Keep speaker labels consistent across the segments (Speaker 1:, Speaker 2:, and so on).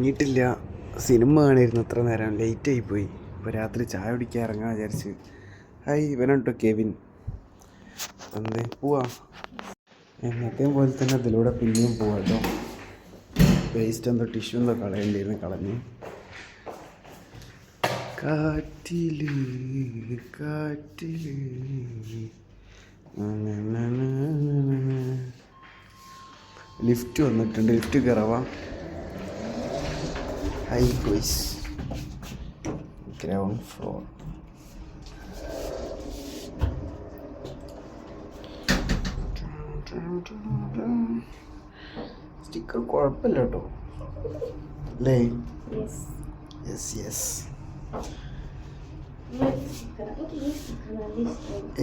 Speaker 1: ഉറങ്ങിയിട്ടില്ല. സിനിമ കാണിയിരുന്നു ഇത്ര നേരം, ലേറ്റായി പോയി. ഇപ്പോൾ രാത്രി ചായ കുടിക്കാൻ ഇറങ്ങാൻ വിചാരിച്ച്. ഹായ്, ഇവനുണ്ടോ കെവിൻ? എന്തേ പോവാ? എന്നത്തെയും പോലെ തന്നെ അതിലൂടെ പിന്നെയും പോവാം കേട്ടോ. വേസ്റ്റ് എന്തോ ടിഷ്യൂ എന്തോ കളയേണ്ടിയിരുന്നു, കളഞ്ഞ്. കാറ്റില് കാറ്റില് ലിഫ്റ്റ് വന്നിട്ടുണ്ട്, ലിഫ്റ്റ് കയറാവാ. Hi guys, ground floor. Sticker കുഴപ്പമില്ല കേട്ടോ അല്ലേ? Yes yes.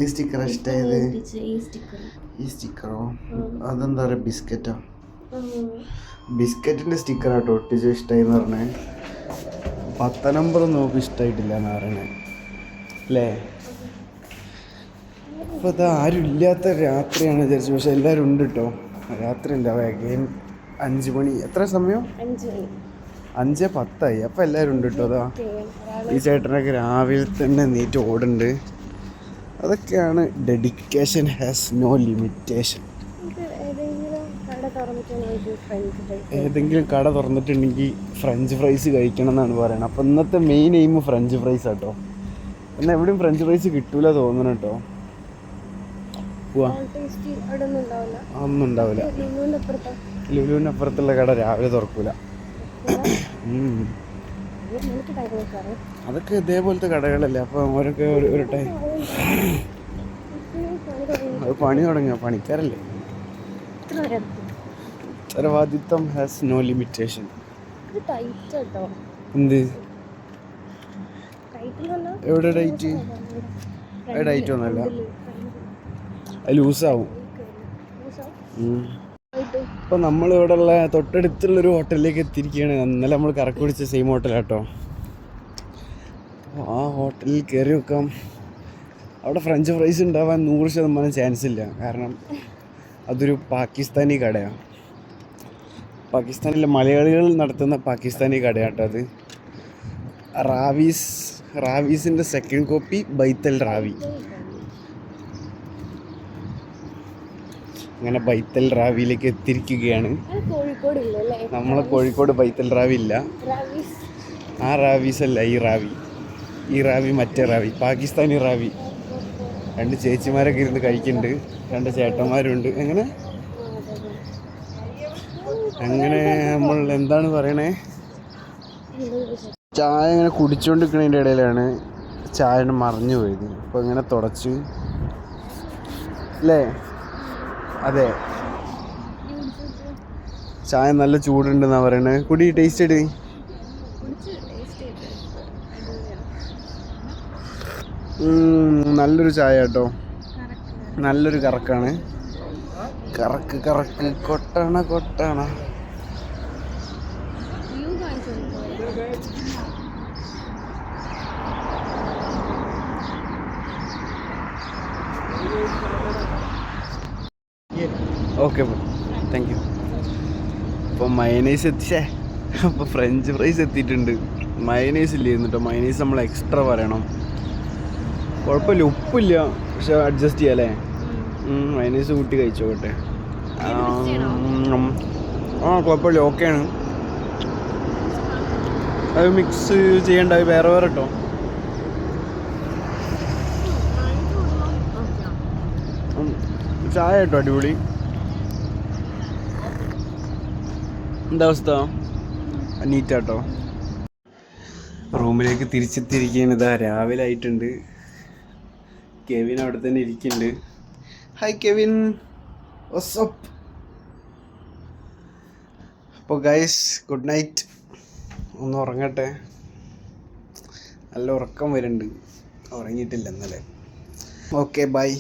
Speaker 1: ഈ സ്റ്റിക്കർ ഇഷ്ടമായത്? ഈ സ്റ്റിക്കറോ? അതെന്താ പറയുക, ബിസ്ക്കറ്റാ? ബിസ്ക്കറ്റിൻ്റെ സ്റ്റിക്കറാട്ടോ ഒട്ടിച്ച് ഇഷ്ടമായിന്ന് പറഞ്ഞേ. 10 നമ്പർ നോക്കി ഇഷ്ടമായിട്ടില്ല എന്ന് പറയണേ അല്ലേ? അപ്പോൾ അത് ആരും ഇല്ലാത്ത രാത്രിയാണ് വിചാരിച്ചു, പക്ഷെ എല്ലാവരും ഉണ്ട് കേട്ടോ. രാത്രി ഉണ്ടാവുക അഗെയിൻ 5 മണി. എത്ര സമയം? 5:10. അപ്പോൾ എല്ലാവരും ഉണ്ട് കേട്ടോ. അതാ ഈ ചേട്ടനൊക്കെ രാവിലെ തന്നെ നീറ്റ് ഓടുന്നുണ്ട്. അതൊക്കെയാണ് ഡെഡിക്കേഷൻ ഹാസ് നോ ലിമിറ്റേഷൻ. ഏതെങ്കിലും കട തുറന്നിട്ടുണ്ടെങ്കിൽ ഫ്രഞ്ച് ഫ്രൈസ് കഴിക്കണം എന്നാണ് പറയുന്നത്. അപ്പോൾ ഇന്നത്തെ മെയിൻ എയിം ഫ്രഞ്ച് ഫ്രൈസ് ആട്ടോ. എന്നാൽ എവിടെയും ഫ്രഞ്ച് ഫ്രൈസ് കിട്ടൂല തോന്നണം കേട്ടോ. ഒന്നും ഉണ്ടാവില്ല. ലുലുവിൻ്റെ അപ്പുറത്തുള്ള കട രാവിലെ തുറക്കൂല. അതൊക്കെ ഇതേപോലത്തെ കടകളല്ലേ, അപ്പോൾ അവരൊക്കെ ഒരു ടൈം അത് പണി തുടങ്ങിയ പണിക്കാരല്ലേ. ഉത്തരവാദിത്വം ഹാസ് നോ ലിമിറ്റേഷൻ. എന്ത്? എവിടെ ഡൈറ്റ്? ഡൈറ്റ് ഒന്നുമല്ല, അത് ലൂസാവും. ഇപ്പോൾ നമ്മളിവിടെ ഉള്ള തൊട്ടടുത്തുള്ളൊരു ഹോട്ടലിലേക്ക് എത്തിയിരിക്കുകയാണ്. ഇന്നലെ നമ്മൾ കറക്ക് പിടിച്ച സെയിം ഹോട്ടലാട്ടോ. ആ ഹോട്ടലിൽ കയറി വെക്കാം. അവിടെ ഫ്രഞ്ച് ഫ്രൈസ് ഉണ്ടാവാൻ 100% ചാൻസ് ഇല്ല. കാരണം അതൊരു പാകിസ്ഥാനി കടയാണ്. പാകിസ്ഥാനിലെ മലയാളികൾ നടത്തുന്ന പാകിസ്ഥാനി കടയാട്ടോ അത്. റാവീസിൻ്റെ സെക്കൻഡ് കോപ്പി ബൈത്തൽ റാവി. അങ്ങനെ ബൈത്തൽ റാവിയിലേക്ക് എത്തിയിരിക്കുകയാണ്. നമ്മളെ കോഴിക്കോട് ബൈത്തൽ റാവി ഇല്ല. ആ റാവീസ് അല്ല ഈ റാവി. ഈ റാവി മറ്റേ റാവി, പാകിസ്ഥാനി റാവി. 2 ചേച്ചിമാരൊക്കെ ഇരുന്ന് കഴിക്കുന്നുണ്ട്, 2 ചേട്ടന്മാരുണ്ട്. അങ്ങനെ നമ്മൾ എന്താണ് പറയണേ, ചായ ഇങ്ങനെ കുടിച്ചുകൊണ്ടിരിക്കുന്നതിൻ്റെ ഇടയിലാണ് ചായ മറിഞ്ഞു പോയത്. അപ്പോൾ ഇങ്ങനെ തുടച്ച് അല്ലേ? അതെ, ചായ നല്ല ചൂടുണ്ടെന്നാണ് പറയണത്. കുടി, ടേസ്റ്റ് ചെയ്ത്. നല്ലൊരു ചായ കേട്ടോ, നല്ലൊരു കറക്കാണ്. കറക്ക് കറക്ക് കൊട്ടണ കൊട്ടണ. Okay, thank you. അപ്പോൾ മയനൈസ് അപ്പോൾ ഫ്രഞ്ച് ഫ്രൈസ് എത്തിയിട്ടുണ്ട്. മയനൈസ് ഇല്ലായിരുന്നു കേട്ടോ. മയനൈസ് നമ്മൾ എക്സ്ട്രാ പറയണം. കുഴപ്പമില്ല, ഉപ്പില്ല, പക്ഷെ അഡ്ജസ്റ്റ് ചെയ്യാം അല്ലേ? മയനൈസ് കൂട്ടി കഴിച്ചോട്ടെ. കുഴപ്പമില്ല, ഓക്കെയാണ്. അത് മിക്സ് ചെയ്യേണ്ട, വേറെ കേട്ടോ. ചായ കേട്ടോ അടിപൊളി. എന്താ അവസ്ഥ? നീറ്റാട്ടോ. റൂമിലേക്ക് തിരിച്ചെത്തിയിരിക്കുകയാണ്. ഇതാ രാവിലെ ആയിട്ടുണ്ട്. കെവിൻ അവിടെ തന്നെ ഇരിക്കുന്നുണ്ട്. Hi Kevin, what's up? അപ്പോൾ ഗൈസ്, ഗുഡ് നൈറ്റ്. ഒന്ന് ഉറങ്ങട്ടെ, നല്ല ഉറക്കം വരുന്നുണ്ട്. ഉറങ്ങിയിട്ടില്ല ഇന്നലെ. Okay, by.